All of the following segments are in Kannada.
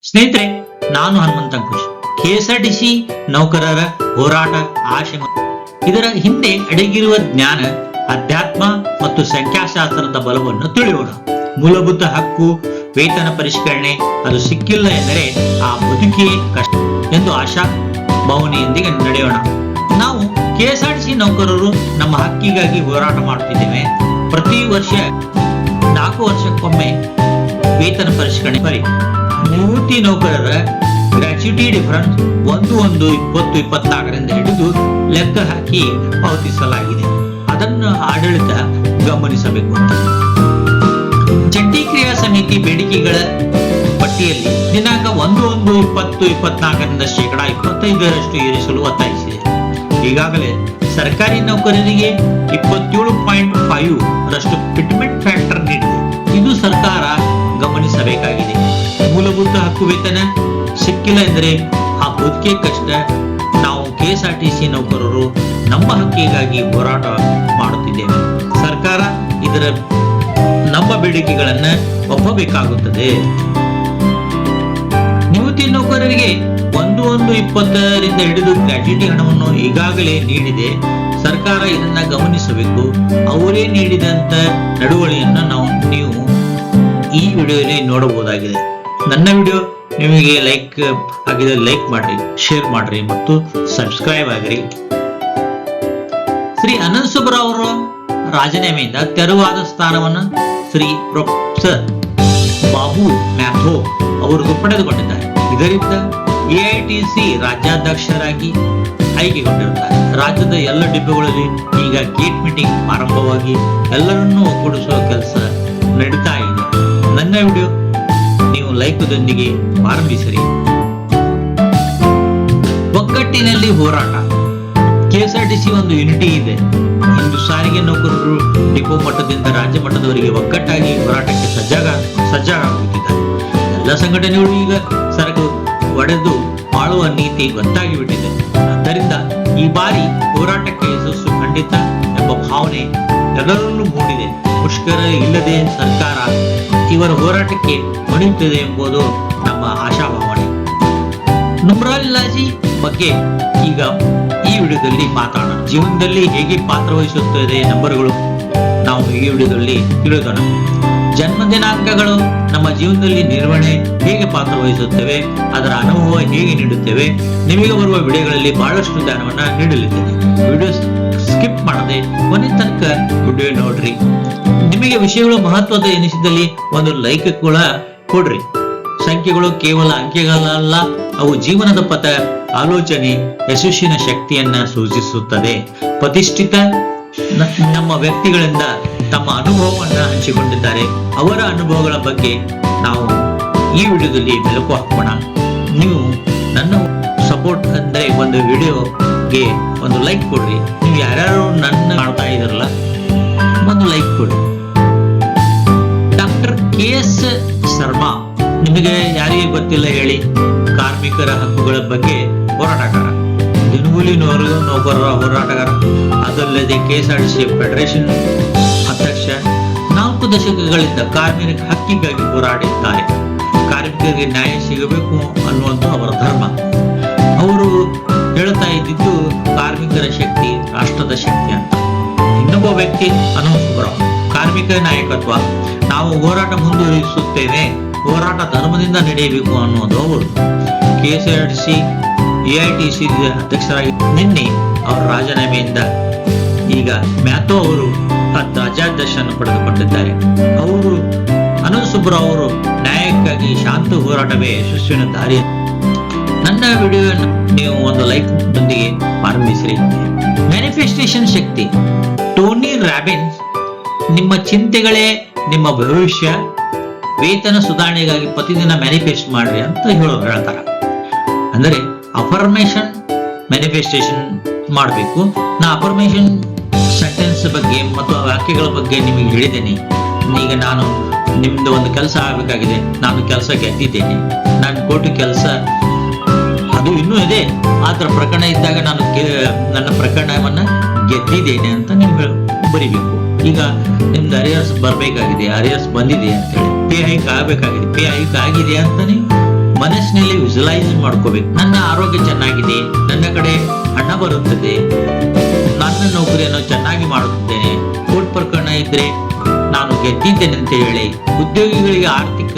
ಸ್ನೇಹಿತರೆ, ನಾನು ಹನುಮಂತ ಅಂಕುಶ್. ಕೆಎಸ್ಆರ್ಟಿಸಿ ನೌಕರರ ಹೋರಾಟ ಆಶೆ ಇದರ ಹಿಂದೆ ಅಡಗಿರುವ ಜ್ಞಾನ, ಅಧ್ಯಾತ್ಮ ಮತ್ತು ಸಂಖ್ಯಾಶಾಸ್ತ್ರದ ಬಲವನ್ನು ತಿಳಿಯೋಣ. ಮೂಲಭೂತ ಹಕ್ಕು, ವೇತನ ಪರಿಷ್ಕರಣೆ ಅದು ಸಿಕ್ಕಿಲ್ಲ ಎಂದರೆ ಆ ಬದುಕಿಯೇ ಕಷ್ಟ ಎಂದು ಆಶಾ ಭಾವನೆಯೊಂದಿಗೆ ನಡೆಯೋಣ. ನಾವು ಕೆಎಸ್ಆರ್ಟಿಸಿ ನೌಕರರು ನಮ್ಮ ಹಕ್ಕಿಗಾಗಿ ಹೋರಾಟ ಮಾಡುತ್ತಿದ್ದೇವೆ. ಪ್ರತಿ ವರ್ಷ 4 ವರ್ಷಕ್ಕೊಮ್ಮೆ ವೇತನ ಪರಿಷ್ಕರಣೆ ಬರಿ. ನಿವೃತ್ತಿ ನೌಕರರ ಗ್ರಾಚ್ಯುಟಿ ಡಿಫರೆನ್ಸ್ 1/1/2024 ಹಿಡಿದು ಲೆಕ್ಕ ಹಾಕಿ ಪಾವತಿಸಲಾಗಿದೆ. ಅದನ್ನು ಆಡಳಿತ ಗಮನಿಸಬೇಕು. ಜಂಟಿ ಕ್ರಿಯಾ ಸಮಿತಿ ಬೇಡಿಕೆಗಳ ಪಟ್ಟಿಯಲ್ಲಿ ದಿನಾಂಕ 1/1/2024 ಶೇಕಡಾ 25% ಏರಿಸಲು ಒತ್ತಾಯಿಸಿದೆ. ಈಗಾಗಲೇ ಸರ್ಕಾರಿ ನೌಕರರಿಗೆ 27.5% ಫಿಟ್ಮೆಂಟ್ ಫ್ಯಾಕ್ಟರ್ ನೀಡಿದೆ. ಇದು ಸರ್ಕಾರ ಗಮನಿಸಬೇಕಾಗಿದೆ. ಮೂಲಭೂತ ಹಕ್ಕು ವೇತನ ಸಿಕ್ಕಿಲ್ಲ ಎಂದರೆ ಆ ಬದುಕೆ ಕಷ್ಟ. ನಾವು ಕೆಎಸ್ಆರ್ಟಿಸಿ ನೌಕರರು ನಮ್ಮ ಹಕ್ಕಿಗಾಗಿ ಹೋರಾಟ ಮಾಡುತ್ತಿದ್ದೇವೆ. ಸರ್ಕಾರ ಇದರ ನಮ್ಮ ಬೇಡಿಕೆಗಳನ್ನ ಒಪ್ಪಬೇಕಾಗುತ್ತದೆ. ನಿವೃತ್ತಿ ನೌಕರರಿಗೆ 1/1/20 ಹಿಡಿದು ಗ್ರಾಚ್ಯುಟಿ ಹಣವನ್ನು ಈಗಾಗಲೇ ನೀಡಿದೆ. ಸರ್ಕಾರ ಇದನ್ನ ಗಮನಿಸಬೇಕು. ಅವರೇ ನೀಡಿದಂತ ನಡವಳಿಕೆಯನ್ನು ನೀವು ಈ ವಿಡಿಯೋದಲ್ಲಿ ನೋಡಬಹುದಾಗಿದೆ. ನನ್ನ ವಿಡಿಯೋ ನಿಮಗೆ ಲೈಕ್ ಆಗಿದೆ, ಲೈಕ್ ಮಾಡ್ರಿ, ಶೇರ್ ಮಾಡ್ರಿ ಮತ್ತು ಸಬ್ಸ್ಕ್ರೈಬ್ ಆಗಿರಿ. ಶ್ರೀ ಅನಂತ್ ಸುಬ್ಬರಾವ್ ಅವರ ರಾಜೀನಾಮೆಯಿಂದ ತೆರವಾದ ಸ್ಥಾನವನ್ನು ಶ್ರೀ ಪ್ರೊಫೆಸರ್ ಬಾಬು ಮ್ಯಾಥೋ ಅವರು ಪಡೆದುಕೊಂಡಿದ್ದಾರೆ. ಇದರಿಂದ ಎಐಟಿಸಿ ರಾಜ್ಯಾಧ್ಯಕ್ಷರಾಗಿ ಆಯ್ಕೆಗೊಂಡಿರುತ್ತಾರೆ. ರಾಜ್ಯದ ಎಲ್ಲ ಡಿಪೋಗಳಲ್ಲಿ ಈಗ ಗೇಟ್ ಮೀಟಿಂಗ್ ಆರಂಭವಾಗಿ ಎಲ್ಲರನ್ನೂ ಒಗ್ಗೂಡಿಸುವ ಕೆಲಸ ನಡೀತಾ ಇದೆ. ನನ್ನ ವಿಡಿಯೋ ನೀವು ಲೈಕ್ದೊಂದಿಗೆ ಆರಂಭಿಸಿರಿ. ಒಗ್ಗಟ್ಟಿನಲ್ಲಿ ಹೋರಾಟ. ಕೆಎಸ್ಆರ್ಟಿಸಿ ಒಂದು ಯೂನಿಟಿ ಇದೆ. ಇಂದು ಸಾರಿಗೆ ನೌಕರರು ಡಿಪೋ ಮಟ್ಟದಿಂದ ರಾಜ್ಯ ಮಟ್ಟದವರೆಗೆ ಒಗ್ಗಟ್ಟಾಗಿ ಹೋರಾಟಕ್ಕೆ ಸಜ್ಜಾಗುತ್ತಿದ್ದಾರೆ. ಎಲ್ಲ ಸಂಘಟನೆಗಳು ಈಗ ಸರಕು ಒಡೆದು ಆಳುವ ನೀತಿ ಗೊತ್ತಾಗಿ ಬಿಟ್ಟಿದೆ. ಆದ್ದರಿಂದ ಈ ಬಾರಿ ಹೋರಾಟಕ್ಕೆ ಯಶಸ್ಸು ಖಂಡಿತ ಎಂಬ ಭಾವನೆ ಎಲ್ಲರಲ್ಲೂ ಮೂಡಿದೆ. ಮುಷ್ಕರ ಇಲ್ಲದೆ ಸರ್ಕಾರ ಇವರ ಹೋರಾಟಕ್ಕೆ ಮಣಿಯುತ್ತದೆ ಎಂಬುದು ನಮ್ಮ ಆಶಾಭಾವನೆ. ನುಮ್ರಾಲಿಲಾಜಿ ಬಗ್ಗೆ ಈಗ ಈ ವಿಡಿಯೋದಲ್ಲಿ ಮಾತಾಡೋಣ. ಜೀವನದಲ್ಲಿ ಹೇಗೆ ಪಾತ್ರ ವಹಿಸುತ್ತದೆ ನಂಬರ್ಗಳು ನಾವು ಈ ವಿಡಿಯೋದಲ್ಲಿ ತಿಳಿಯೋಣ. ಜನ್ಮ ದಿನಾಂಕಗಳು ನಮ್ಮ ಜೀವನದಲ್ಲಿ ನಿರ್ವಹಣೆ ಹೇಗೆ ಪಾತ್ರ ವಹಿಸುತ್ತವೆ, ಅದರ ಅನುಭವ ಹೇಗೆ ನೀಡುತ್ತೇವೆ. ನಿಮಗೆ ಬರುವ ವಿಡಿಯೋಗಳಲ್ಲಿ ಬಹಳಷ್ಟು ಜ್ಞಾನವನ್ನ ನೀಡಲಿದ್ದೇನೆ. ವಿಡಿಯೋ ಸ್ಕಿಪ್ ಮಾಡದೆ ಕೊನೆ ತನಕ ವಿಡಿಯೋ ನೋಡ್ರಿ. ನಿಮಗೆ ವಿಷಯಗಳು ಮಹತ್ವದ ಎನಿಸಿದಲ್ಲಿ ಒಂದು ಲೈಕ್ ಕೂಡ ಕೊಡ್ರಿ. ಸಂಖ್ಯೆಗಳು ಕೇವಲ ಅಂಕೆಗಳಲ್ಲ, ಅವು ಜೀವನದ ಪಥ, ಆಲೋಚನೆ, ಯಶಸ್ಸಿನ ಶಕ್ತಿಯನ್ನ ಸೂಚಿಸುತ್ತದೆ. ಪ್ರತಿಷ್ಠಿತ ನಮ್ಮ ವ್ಯಕ್ತಿಗಳಿಂದ ತಮ್ಮ ಅನುಭವವನ್ನ ಹಂಚಿಕೊಂಡಿದ್ದಾರೆ. ಅವರ ಅನುಭವಗಳ ಬಗ್ಗೆ ನಾವು ಈ ವಿಡಿಯೋದಲ್ಲಿ ಬೆಳಕು ಹಾಕೋಣ. ನೀವು ನನ್ನ ಸಪೋರ್ಟ್ ಅಂದ್ರೆ ಒಂದು ವಿಡಿಯೋಗೆ ಒಂದು ಲೈಕ್ ಕೊಡ್ರಿ. ನೀವು ಯಾರ್ಯಾರು ನನ್ನ ಮಾಡ್ತಾ ಇದಾರಲ್ಲ ಒಂದು ಲೈಕ್ ಕೊಡ್ರಿ. ಡಾಕ್ಟರ್ KS ಶರ್ಮಾ ನಿಮಗೆ ಯಾರಿಗೆ ಗೊತ್ತಿಲ್ಲ ಹೇಳಿ. ಕಾರ್ಮಿಕರ ಹಕ್ಕುಗಳ ಬಗ್ಗೆ ಹೋರಾಟಗಾರ, ದಿನಗೂಲಿ ನೌಕರರ ಹೋರಾಟಗಾರ, ಅದಲ್ಲದೆ ಕೆಎಸ್ಆರ್ಟಿಸಿ ಫೆಡರೇಷನ್ ಅಧ್ಯಕ್ಷ. 4 ದಶಕಗಳಿಂದ ಕಾರ್ಮಿಕ ಹಕ್ಕಿಗಾಗಿ ಹೋರಾಡಿದ್ದಾರೆ. ಕಾರ್ಮಿಕರಿಗೆ ನ್ಯಾಯ ಸಿಗಬೇಕು ಅನ್ನುವಂಥ ಅವರ ಧರ್ಮ. ಅವರು ಹೇಳ್ತಾ ಇದ್ದಿದ್ದು ಕಾರ್ಮಿಕರ ಶಕ್ತಿ ರಾಷ್ಟ್ರದ ಶಕ್ತಿ ಅಂತ. ಇನ್ನೊಬ್ಬ ವ್ಯಕ್ತಿ ಅನಂತ್ ಸುಬ್ಬರಾವ್, ಕಾರ್ಮಿಕ ನಾಯಕತ್ವ. ನಾವು ಹೋರಾಟ ಮುಂದುವರಿಸುತ್ತೇವೆ, ಹೋರಾಟ ಧರ್ಮದಿಂದ ನಡೆಯಬೇಕು ಅನ್ನೋದು ಅವರು. ಕೆಎಸ್ಆರ್ಟಿಸಿ ಎಐಟಿಸಿ ಅಧ್ಯಕ್ಷರಾಗಿ ನಿನ್ನೆ ಅವರ ರಾಜೀನಾಮೆಯಿಂದ ಈಗ ಮ್ಯಾಥೋ ಅವರು ರಾಜ್ಯಾಧ್ಯಕ್ಷರನ್ನು ಪಡೆದುಕೊಂಡಿದ್ದಾರೆ. ಅವರು ಅನಂತ್ ಸುಬ್ಬರಾವ್ ಅವರು ನ್ಯಾಯಕ್ಕಾಗಿ ಶಾಂತ ಹೋರಾಟವೇ ಯಶಸ್ವಿನ ದಾರಿ. ನನ್ನ ವಿಡಿಯೋವನ್ನು ನೀವು ಒಂದು ಲೈಕ್ ದೊಂದಿಗೆ ಆರಂಭಿಸಿರಿ. ಮ್ಯಾನಿಫೆಸ್ಟೇಷನ್ ಶಕ್ತಿ. ಟೋನಿ ರಾಬಿನ್ಸ್ ನಿಮ್ಮ ಚಿಂತೆಗಳೇ ನಿಮ್ಮ ಭವಿಷ್ಯ, ವೇತನ ಸುಧಾರಣೆಗಾಗಿ ಪ್ರತಿದಿನ ಮ್ಯಾನಿಫೆಸ್ಟ್ ಮಾಡ್ರಿ ಅಂತ ಹೇಳ್ತಾರೆ. ಅಂದರೆ ಅಫರ್ಮೇಷನ್ ಮ್ಯಾನಿಫೆಸ್ಟೇಷನ್ ಮಾಡಬೇಕು. ನಾ ಅಫರ್ಮೇಷನ್ ಸೆಂಟೆನ್ಸ್ ಬಗ್ಗೆ ಮತ್ತು ವಾಕ್ಯಗಳ ಬಗ್ಗೆ ನಿಮಗೆ ಹೇಳಿದ್ದೇನೆ. ಈಗ ನಾನು ನಿಮ್ದು ಒಂದು ಕೆಲಸ ಆಗಬೇಕಾಗಿದೆ, ನಾನು ಕೆಲಸ ಗೆದ್ದಿದ್ದೇನೆ, ನಾನು ಕೋಟಿ ಕೆಲಸ ಅದು ಇನ್ನೂ ಇದೆ, ಆತರ ಪ್ರಕರಣ ಇದ್ದಾಗ ನಾನು ನನ್ನ ಪ್ರಕರಣವನ್ನ ಗೆದ್ದಿದ್ದೇನೆ ಅಂತ ನೀವು ಬರಿಬೇಕು. ಈಗ ನಿಮ್ದು ಅರಿಯರ್ಸ್ ಬರಬೇಕಾಗಿದೆ, ಅರಿಯರ್ಸ್ ಬಂದಿದೆ ಅಂತೇಳಿ, ಪೇ ಹೈಕ್ ಆಗಬೇಕಾಗಿದೆ, ಪೇ ಹೈಕ್ ಆಗಿದೆ ಅಂತ ನೀವು ಮನೆ ಮನಸ್ಸಿನಲ್ಲಿ ವಿಜುವಲೈಸ್ ಮಾಡ್ಕೋಬೇಕು. ನನ್ನ ಆರೋಗ್ಯ ಚೆನ್ನಾಗಿದೆ, ನನ್ನ ಕಡೆ ಹಣ ಬರುತ್ತದೆ, ನನ್ನ ನೌಕರಿಯನ್ನು ಚೆನ್ನಾಗಿ ಮಾಡುತ್ತಿದ್ದೇನೆ, ಕೋರ್ಟ್ ಪ್ರಕರಣ ಇದ್ರೆ ನಾನು ಗೆದ್ದಿದ್ದೇನೆ ಅಂತ ಹೇಳಿ ಉದ್ಯೋಗಿಗಳಿಗೆ ಆರ್ಥಿಕ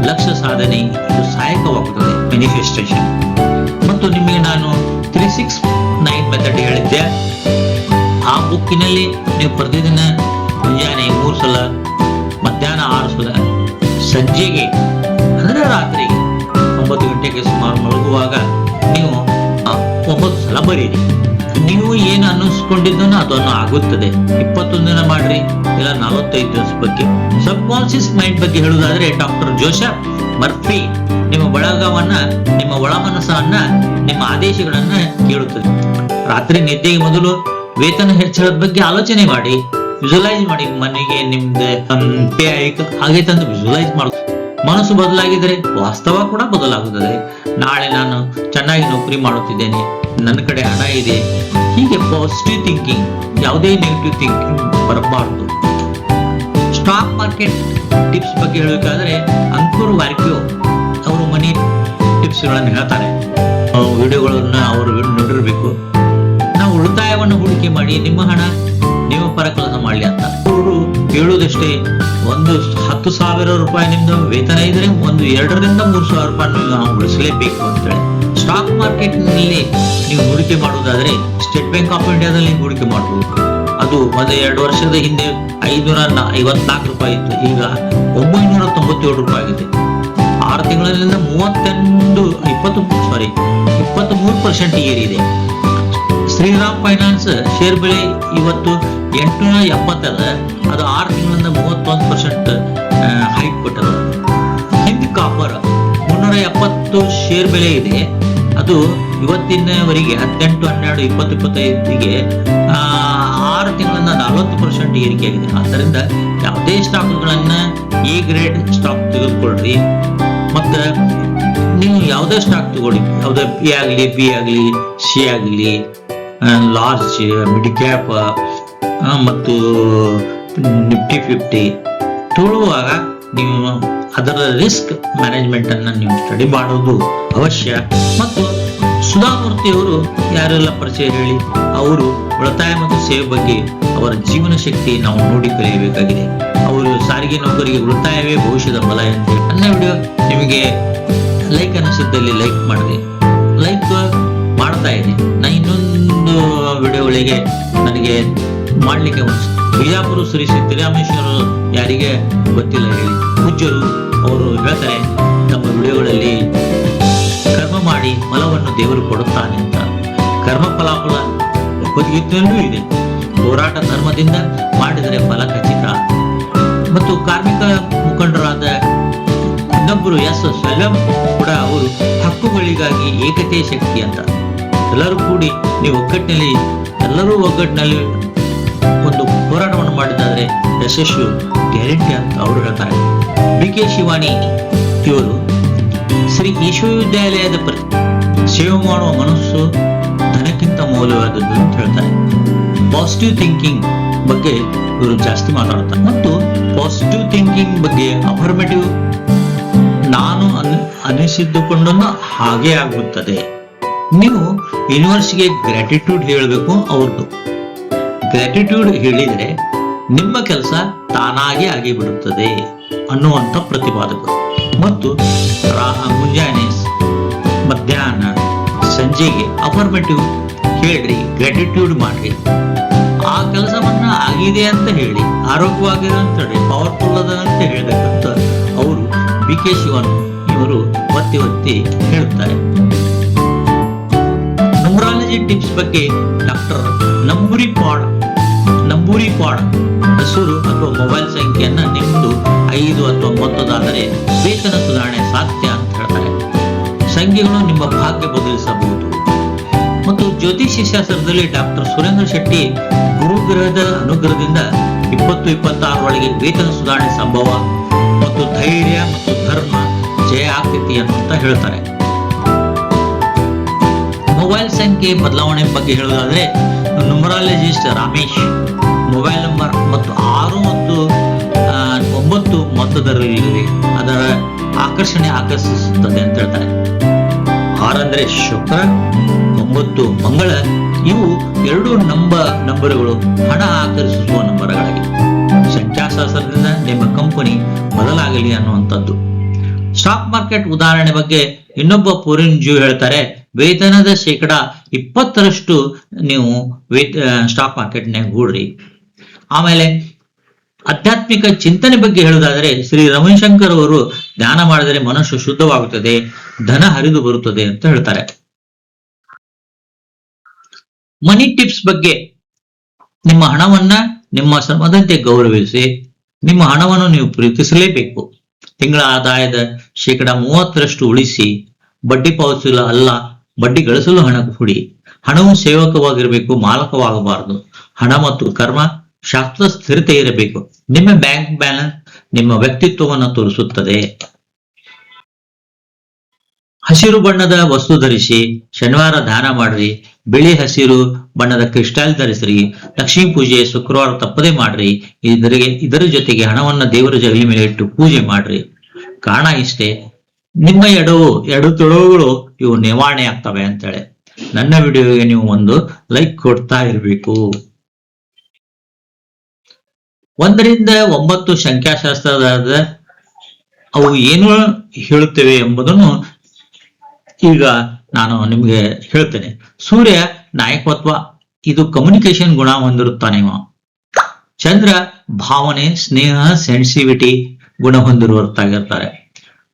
ಲಕ್ಷ್ಯ ಸಾಧನೆ ಇದು ಸಹಾಯಕವಾಗುತ್ತದೆ ಮ್ಯಾನಿಫೆಸ್ಟೇಷನ್. ಮತ್ತು ನಿಮಗೆ ನಾನು 369 ಮೆಥಡ್ ಹೇಳಿದ್ದೆ. ಆ ಬುಕ್ಕಿನಲ್ಲಿ ನೀವು ಪ್ರತಿದಿನ ಮುಂಜಾನೆ 3 ಸಲ, ಮಧ್ಯಾಹ್ನ 6 ಸಲ, ಸಂಜೆಗೆ ಅಂದ್ರೆ ರಾತ್ರಿಗೆ 9 ಗಂಟೆಗೆ ಸುಮಾರು ಮಲಗುವಾಗ ನೀವು 9 ಸಲ ಬರೀರಿ. ನೀವು ಏನು ಅನ್ನಿಸ್ಕೊಂಡಿದ್ದನೋ ಅದನ್ನು ಆಗುತ್ತದೆ. 21 ದಿನ ಮಾಡ್ರಿ, ಇಲ್ಲ 45 ದಿವಸ ಬಗ್ಗೆ. ಸಬ್ ಕಾನ್ಶಿಯಸ್ ಮೈಂಡ್ ಬಗ್ಗೆ ಹೇಳುವುದಾದ್ರೆ ಡಾಕ್ಟರ್ ಜೋಸೆಫ್ ಮರ್ಫಿ ನಿಮ್ಮ ಬಳಗವನ್ನ, ನಿಮ್ಮ ಒಳ ಮನಸ್ಸನ್ನ, ನಿಮ್ಮ ಆದೇಶಗಳನ್ನ ಕೇಳುತ್ತದೆ. ರಾತ್ರಿ ನಿದ್ದೆಗೆ ಮೊದಲು ವೇತನ ಹೆಚ್ಚಳದ ಬಗ್ಗೆ ಆಲೋಚನೆ ಮಾಡಿ, ವಿಜುವಲೈಸ್ ಮಾಡಿ. ಮನೆಗೆ ನಿಮ್ದು ಪೇ ಆಗೈತೆ ಅಂತ ವಿಜುವಲೈಸ್ ಮಾಡ. ಮನಸ್ಸು ಬದಲಾಗಿದ್ರೆ ವಾಸ್ತವ ಕೂಡ ಬದಲಾಗುತ್ತದೆ. ನಾಳೆ ನಾನು ಚೆನ್ನಾಗಿ ನೌಕರಿ ಮಾಡುತ್ತಿದ್ದೇನೆ, ನನ್ನ ಕಡೆ ಹಣ ಇದೆ, ಹೀಗೆ ಪಾಸಿಟಿವ್ ಥಿಂಕಿಂಗ್, ಯಾವುದೇ ನೆಗೆಟಿವ್ ಥಿಂಕಿಂಗ್ ಬರಬಾರದು. ಸ್ಟಾಕ್ ಮಾರ್ಕೆಟ್ ಟಿಪ್ಸ್ ಬಗ್ಗೆ ಹೇಳಬೇಕಾದ್ರೆ ಅಂಕುರ್ ವಾರ್ಕ್ಯೋ ಅವರು ಮನಿ ಟಿಪ್ಸ್ ಗಳನ್ನು ಹೇಳ್ತಾರೆ. ವಿಡಿಯೋಗಳನ್ನ ಅವರು ನೋಡಿರ್ಬೇಕು. ನಾವು ಉಳಿತಾಯವನ್ನು ಹೂಡಿಕೆ ಮಾಡಿ ನಿಮ್ಮ ಹಣ ನಿಮ್ಮ ಪರ ಕೆಲಸ ಮಾಡಲಿ ಅಂತ ಅವರು ಹೇಳುವುದಷ್ಟೇ. 10,000 ರೂಪಾಯಿ ನಿಮ್ದು ವೇತನ ಇದ್ರೆ 2,000 ರಿಂದ 3,000 ರೂಪಾಯಿ ನಾವು ಉಳಿಸಲೇಬೇಕು ಅಂತೇಳಿ. ಸ್ಟಾಕ್ ಮಾರ್ಕೆಟ್ ನಲ್ಲಿ ನೀವು ಹೂಡಿಕೆ ಮಾಡುವುದಾದ್ರೆ ಸ್ಟೇಟ್ ಬ್ಯಾಂಕ್ ಆಫ್ ಇಂಡಿಯಾದಲ್ಲಿ ಹೂಡಿಕೆ ಮಾಡಬಹುದು. ಅದು 1-2 ವರ್ಷದ ಹಿಂದೆ 554 ರೂಪಾಯಿ ಇತ್ತು, ಈಗ 997 ರೂಪಾಯಿ ಆಗಿದೆ. 6 ತಿಂಗಳಿಂದ 23% ಏರಿದೆ. ಶ್ರೀರಾಮ್ ಫೈನಾನ್ಸ್ ಶೇರ್ ಬೆಲೆ ಇವತ್ತು 870 ಅದ, ಅದು 6 ತಿಂಗಳಿಂದ 31% ಹೈಕ್ ಕೊಟ್ಟದ. ಹಿಂದ್ ಕಾಪರ್ 370 ಶೇರ್ ಬೆಲೆ ಇದೆ, ಅದು ಇವತ್ತಿನವರೆಗೆ 18, 12, 20, 25ಗೆ 6 ತಿಂಗಳಿಂದ 40% ಏರಿಕೆ ಆಗಿದೆ. ಆದ್ದರಿಂದ ಯಾವುದೇ ಸ್ಟಾಕ್ಗಳನ್ನ ಎ ಗ್ರೇಡ್ ಸ್ಟಾಕ್ ತೆಗೆದುಕೊಳ್ರಿ. ಮತ್ತೆ ನೀವು ಯಾವುದೇ ಸ್ಟಾಕ್ ತಗೊಳ್ಳಿ, ಯಾವುದೇ ಎ ಆಗಲಿ, ಬಿ ಆಗಲಿ, ಸಿ ಆಗಲಿ, ಲಾರ್ಜ್, ಮಿಡ್ ಕ್ಯಾಪ್ ಮತ್ತು ನಿಫ್ಟಿ 50 ತಗೊಳ್ಳುವಾಗ ನೀವು ಅದರ ರಿಸ್ಕ್ ಮ್ಯಾನೇಜ್ಮೆಂಟ್ ಅನ್ನ ನೀವು ಸ್ಟಡಿ ಮಾಡೋದು ಅವಶ್ಯ. ಮತ್ತು ಸುಧಾಮೂರ್ತಿ ಅವರು ಯಾರೆಲ್ಲ ಪರಿಚಯ ಹೇಳಿ, ಅವರು ಉಳಿತಾಯ ಮತ್ತು ಸೇವೆ ಬಗ್ಗೆ ಅವರ ಜೀವನ ಶಕ್ತಿ ನಾವು ನೋಡಿ ಕಲಿಯಬೇಕಾಗಿದೆ. ಅವರು ಸಾರಿಗೆ ನೌಕರಿಗೆ ಉಳಿತಾಯವೇ ಭವಿಷ್ಯದ ಬಲ ಅಂತ ಹೇಳಿ. ನನ್ನ ವಿಡಿಯೋ ನಿಮಗೆ ಲೈಕ್ ಅನಿಸಿದ್ದಲ್ಲಿ ಲೈಕ್ ಮಾಡಿದೆ, ಲೈಕ್ ಮಾಡ್ತಾ ಇದೆ. ನಾ ಇನ್ನೊಂದು ವಿಡಿಯೋಗಳಿಗೆ ನನಗೆ ಮಾಡ್ಲಿಕ್ಕೆ ಬಿಜಾಪುರ ಶ್ರೀ ಸಿದ್ದರಾಮೇಶ್ವರರು ಯಾರಿಗೆ ಗೊತ್ತಿಲ್ಲ ಹೇಳಿ, ಪೂಜ್ಯರು ಅವರು ಹೇಳ್ತಾರೆ ನಮ್ಮ ವಿಡಿಯೋಗಳಲ್ಲಿ, ಕರ್ಮ ಮಾಡಿ ಫಲವನ್ನು ದೇವರು ಕೊಡುತ್ತಾನೆ ಅಂತ. ಕರ್ಮ ಫಲಾಫಲ ಭಗವದ್ಗೀತೆಯಲ್ಲೂ ಇದೆ. ಹೋರಾಟ ಧರ್ಮದಿಂದ ಮಾಡಿದರೆ ಫಲ ಖಚಿತ. ಮತ್ತು ಕಾರ್ಮಿಕ ಮುಖಂಡರಾದ ಇನ್ನೊಬ್ಬರು ಸ್ವಯಂ ಕೂಡ ಅವರು ಹಕ್ಕುಗಳಿಗಾಗಿ ಏಕತೆ ಶಕ್ತಿ ಅಂತ. ಎಲ್ಲರೂ ಕೂಡಿ ನೀವು ಎಲ್ಲರೂ ಒಗ್ಗಟ್ಟಿನಲ್ಲಿ ಒಂದು ಹೋರಾಟವನ್ನು ಮಾಡಿದಾದ್ರೆ ಯಶಸ್ಸು ಗ್ಯಾರಂಟಿ ಅಂತ ಅವರು ಹೇಳ್ತಾರೆ. BK ಶಿವಾನಿ ಇವರು ಶ್ರೀ ವಿಶ್ವವಿದ್ಯಾಲಯದ ಸೇವೆ ಮಾಡುವ ಮನಸ್ಸು ಧನಕ್ಕಿಂತ ಮೌಲ್ಯವಾದದ್ದು ಅಂತ ಹೇಳ್ತಾರೆ. ಪಾಸಿಟಿವ್ ಥಿಂಕಿಂಗ್ ಬಗ್ಗೆ ಇವರು ಜಾಸ್ತಿ ಮಾತಾಡ್ತಾರೆ. ಮತ್ತು ಪಾಸಿಟಿವ್ ಥಿಂಕಿಂಗ್ ಬಗ್ಗೆ ಅಫರ್ಮೇಟಿವ್, ನಾನು ಅನಿಸಿದ್ದುಕೊಂಡನ್ನು ಹಾಗೆ ಆಗುತ್ತದೆ. ನೀವು ಯೂನಿವರ್ಸ್ಗೆ ಗ್ರಾಟಿಟ್ಯೂಡ್ ಹೇಳಬೇಕು. ಅವ್ರದ್ದು ಗ್ರಾಟಿಟ್ಯೂಡ್ ಹೇಳಿದ್ರೆ ನಿಮ್ಮ ಕೆಲಸ ತಾನಾಗಿ ಆಗಿ ಬಿಡುತ್ತದೆ ಅನ್ನುವಂಥ ಪ್ರತಿಪಾದಕರು. ಮತ್ತು ಮುಂಜಾನೆ, ಮಧ್ಯಾಹ್ನ, ಸಂಜೆಗೆ ಅಫರ್ಮೇಟಿವ್ ಹೇಳ್ರಿ, ಗ್ರಾಟಿಟ್ಯೂಡ್ ಮಾಡ್ರಿ. ಆ ಕೆಲಸವನ್ನ ಆಗಿದೆ ಅಂತ ಹೇಳಿ, ಆರೋಗ್ಯವಾಗಿದೆ ಅಂತ ಹೇಳಿ, ಪವರ್ಫುಲ್ ಅದ ಅಂತ ಹೇಳ್ಬೇಕಂತ ಅವರು BK ಶಿವನ್ ಇವರು ಒತ್ತಿ ಹೇಳುತ್ತಾರೆ. ನ್ಯೂಮರಾಲಜಿ ಟಿಪ್ಸ್ ಬಗ್ಗೆ ಡಾಕ್ಟರ್ ನಂಬೂರಿ ಪಾಡ್ ಹೆಸರು ಅಥವಾ ಮೊಬೈಲ್ ಸಂಖ್ಯೆಯನ್ನ ನಿಮ್ಮದು 5 ಅಥವಾ 9 ಆದರೆ ವೇತನ ಸುಧಾರಣೆ ಸಾಧ್ಯ ಅಂತ ಹೇಳ್ತಾರೆ. ಸಂಖ್ಯೆಗಳು ನಿಮ್ಮ ಭಾಗ್ಯ ಬದಲಿಸಬಹುದು. ಮತ್ತು ಜ್ಯೋತಿಷ್ಯ ಶಾಸ್ತ್ರದಲ್ಲಿ ಡಾಕ್ಟರ್ ಸುರೇಂದ್ರ ಶೆಟ್ಟಿ ಗುರುಗ್ರಹದ ಅನುಗ್ರಹದಿಂದ 2026 ಒಳಗೆ ವೇತನ ಸುಧಾರಣೆ ಸಂಭವ ಮತ್ತು ಧೈರ್ಯ ಮತ್ತು ಧರ್ಮ ಜಯ ಆಗ್ತೈತಿ ಅಂತ ಹೇಳ್ತಾರೆ. ಮೊಬೈಲ್ ಸಂಖ್ಯೆ ಬದಲಾವಣೆ ಬಗ್ಗೆ ಹೇಳುವುದಾದ್ರೆ ನ್ಯೂಮರಾಲಜಿಸ್ಟ್ ರಾಮೇಶ್ ಮೊಬೈಲ್ ನಂಬರ್ ಮತ್ತು 6 ಮತ್ತು 9 ಮೊತ್ತದಲ್ಲಿ ಅದರ ಆಕರ್ಷಿಸುತ್ತದೆ ಅಂತ ಹೇಳ್ತಾರೆ. ಅಂದ್ರೆ ಶುಕ್ರ, 9 ಮಂಗಳ, ಇವು 2 ನಂಬರುಗಳು ಹಣ ಆಕರ್ಷಿಸುವ ನಂಬರ್ಗಳಾಗಿವೆ. ಸಂಖ್ಯಾಶಾಸ್ತ್ರದಿಂದ ನಿಮ್ಮ ಕಂಪನಿ ಬದಲಾಗಲಿ ಅನ್ನುವಂಥದ್ದು. ಸ್ಟಾಕ್ ಮಾರ್ಕೆಟ್ ಉದಾಹರಣೆ ಬಗ್ಗೆ ಇನ್ನೊಬ್ಬ ಪೂರಿನ್ ಜೂ ಹೇಳ್ತಾರೆ, ವೇತನದ 20% ನೀವು ಸ್ಟಾಕ್ ಮಾರ್ಕೆಟ್ನಾಗ ಹೂಡ್ರಿ. ಆಮೇಲೆ ಆಧ್ಯಾತ್ಮಿಕ ಚಿಂತನೆ ಬಗ್ಗೆ ಹೇಳುವುದಾದರೆ ಶ್ರೀ ರವಿಶಂಕರ್ ಅವರು ಧ್ಯಾನ ಮಾಡಿದರೆ ಮನಸ್ಸು ಶುದ್ಧವಾಗುತ್ತದೆ, ಧನ ಹರಿದು ಬರುತ್ತದೆ ಅಂತ ಹೇಳ್ತಾರೆ. ಮನಿ ಟಿಪ್ಸ್ ಬಗ್ಗೆ, ನಿಮ್ಮ ಹಣವನ್ನ ನಿಮ್ಮ ಶ್ರಮದಂತೆ ಗೌರವಿಸಿ. ನಿಮ್ಮ ಹಣವನ್ನು ನೀವು ಪ್ರೀತಿಸಲೇಬೇಕು. ತಿಂಗಳ ಆದಾಯದ 30% ಉಳಿಸಿ. ಬಡ್ಡಿ ಪಾವತಿಸಲು ಅಲ್ಲ, ಬಡ್ಡಿ ಗಳಿಸಲು ಹಣ ಹೂಡಿ. ಹಣವು ಸೇವಕವಾಗಿರಬೇಕು, ಮಾಲಕವಾಗಬಾರದು. ಹಣ ಮತ್ತು ಕರ್ಮ ಶಾಸ್ತ್ರ ಸ್ಥಿರತೆ ಇರಬೇಕು. ನಿಮ್ಮ ಬ್ಯಾಂಕ್ ಬ್ಯಾಲೆನ್ಸ್ ನಿಮ್ಮ ವ್ಯಕ್ತಿತ್ವವನ್ನು ತೋರಿಸುತ್ತದೆ. ಹಸಿರು ಬಣ್ಣದ ವಸ್ತು ಧರಿಸಿ. ಶನಿವಾರ ದಾನ ಮಾಡ್ರಿ. ಬಿಳಿ ಹಸಿರು ಬಣ್ಣದ ಕ್ರಿಸ್ಟಲ್ ಧರಿಸ್ರಿ. ಲಕ್ಷ್ಮೀ ಪೂಜೆ ಶುಕ್ರವಾರ ತಪ್ಪದೇ ಮಾಡ್ರಿ. ಇದರ ಜೊತೆಗೆ ಹಣವನ್ನ ದೇವರ ಜಗಲಿ ಮೇಲೆ ಇಟ್ಟು ಪೂಜೆ ಮಾಡ್ರಿ. ಕಾರಣ ಇಷ್ಟೇ, ನಿಮ್ಮ ಎಡು ತೊಡವುಗಳು ಇವು ನಿವಾರಣೆ ಆಗ್ತವೆ ಅಂತೇಳಿ. ನನ್ನ ವಿಡಿಯೋಗೆ ನೀವು ಒಂದು ಲೈಕ್ ಕೊಡ್ತಾ ಇರಬೇಕು. 1 ರಿಂದ 9 ಸಂಖ್ಯಾಶಾಸ್ತ್ರದ ಅವು ಏನು ಹೇಳುತ್ತವೆ ಎಂಬುದನ್ನು ಈಗ ನಾನು ನಿಮ್ಗೆ ಹೇಳ್ತೇನೆ. ಸೂರ್ಯ ನಾಯಕತ್ವ, ಇದು ಕಮ್ಯುನಿಕೇಶನ್ ಗುಣ ಹೊಂದಿರುತ್ತಾನೆ. ಚಂದ್ರ ಭಾವನೆ, ಸ್ನೇಹ, ಸೆನ್ಸಿಟಿವಿಟಿ ಗುಣ ಹೊಂದಿರುತ್ತಾಗಿರ್ತಾರೆ.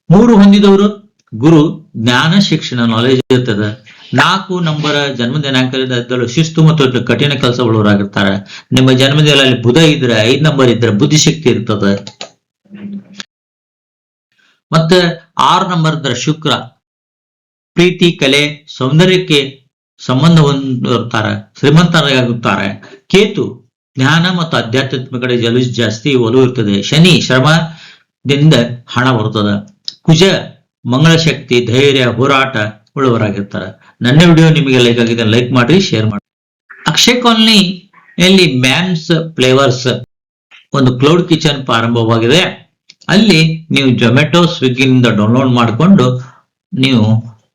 3 ಹೊಂದಿದವರು ಗುರು, ಜ್ಞಾನ, ಶಿಕ್ಷಣ, ನಾಲೆಜ್ ಇರ್ತದೆ. 4 ನಂಬರ್ ಜನ್ಮ ದಿನಾಂಕದಲ್ಲಿ ಶಿಸ್ತು ಮತ್ತು ಕಠಿಣ ಕೆಲಸ ಉಳ್ಳವರಾಗಿರ್ತಾರೆ. ನಿಮ್ಮ ಜನ್ಮದಿನದಲ್ಲಿ ಬುಧ ಇದ್ರೆ, 5 ನಂಬರ್ ಇದ್ರೆ ಬುದ್ಧಿಶಕ್ತಿ ಇರ್ತದೆ. ಮತ್ತೆ 6 ನಂಬರ್ ಇದ್ರೆ ಶುಕ್ರ, ಪ್ರೀತಿ, ಕಲೆ, ಸೌಂದರ್ಯಕ್ಕೆ ಸಂಬಂಧ ಹೊಂದಿರ್ತಾರೆ, ಶ್ರೀಮಂತರಾಗುತ್ತಾರೆ. ಕೇತು ಜ್ಞಾನ ಮತ್ತು ಆಧ್ಯಾತ್ಮಿಕ ಕಡೆ ಜಾಸ್ತಿ ಒಲವು ಇರ್ತದೆ. ಶನಿ ಶ್ರಮದಿಂದ ಹಣ ಬರ್ತದೆ. ಕುಜ ಮಂಗಳ ಶಕ್ತಿ, ಧೈರ್ಯ, ಹೋರಾಟ ಉಳ್ಳವರಾಗಿರ್ತಾರೆ. ನನ್ನ ವಿಡಿಯೋ ನಿಮಗೆ ಲೈಕ್ ಆಗಿದೆ, ಲೈಕ್ ಮಾಡಿ, ಶೇರ್ ಮಾಡಿ. ಅಕ್ಷಯ್ ಕಾಲನಿಯಲ್ಲಿ ಮ್ಯಾಮ್ಸ್ ಫ್ಲೇವರ್ಸ್ ಒಂದು ಕ್ಲೌಡ್ ಕಿಚನ್ ಪ್ರಾರಂಭವಾಗಿದೆ. ಅಲ್ಲಿ ನೀವು ಜೊಮ್ಯಾಟೊ, ಸ್ವಿಗ್ಗಿನಿಂದ ಡೌನ್ಲೋಡ್ ಮಾಡಿಕೊಂಡು ನೀವು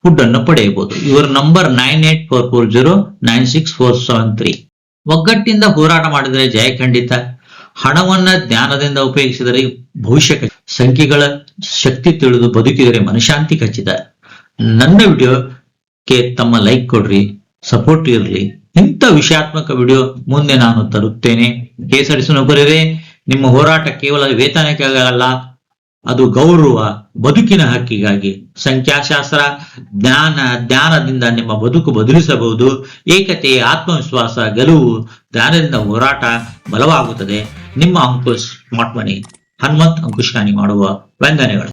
ಫುಡ್ ಅನ್ನು ಪಡೆಯಬಹುದು. ಇವರ ನಂಬರ್ 9844096473. ಒಗ್ಗಟ್ಟಿಂದ ಹೋರಾಟ ಮಾಡಿದರೆ ಜಯ ಖಂಡಿತ. ಹಣವನ್ನ ಜ್ಞಾನದಿಂದ ಉಪಯೋಗಿಸಿದರೆ ಭವಿಷ್ಯ. ಸಂಖ್ಯೆಗಳ ಶಕ್ತಿ ತಿಳಿದು ಬದುಕಿದರೆ ಮನಶಾಂತಿ ಖಚಿತ. ನನ್ನ ವಿಡಿಯೋಕ್ಕೆ ತಮ್ಮ ಲೈಕ್ ಕೊಡ್ರಿ, ಸಪೋರ್ಟ್ ಇರಲಿ. ಇಂಥ ವಿಷಯಾತ್ಮಕ ವಿಡಿಯೋ ಮುಂದೆ ನಾನು ತರುತ್ತೇನೆ. KSRTC ನೌಕರರೇ, ನಿಮ್ಮ ಹೋರಾಟ ಕೇವಲ ವೇತನಕ್ಕಾಗಲ್ಲ, ಅದು ಗೌರವ, ಬದುಕಿನ ಹಕ್ಕಿಗಾಗಿ. ಸಂಖ್ಯಾಶಾಸ್ತ್ರ, ಜ್ಞಾನದಿಂದ ನಿಮ್ಮ ಬದುಕು ಬದಲಿಸಬಹುದು. ಏಕತೆ, ಆತ್ಮವಿಶ್ವಾಸ, ಗೆಲುವು, ಜ್ಞಾನದಿಂದ ಹೋರಾಟ ಬಲವಾಗುತ್ತದೆ. ನಿಮ್ಮ ಅಂಕುಶ್ ಸ್ಮಾರ್ಟ್ ಮನಿ ಹನುಮಂತ್ ಅಂಕುಶ್ ಮಾಡುವ ವಂದನೆಗಳು.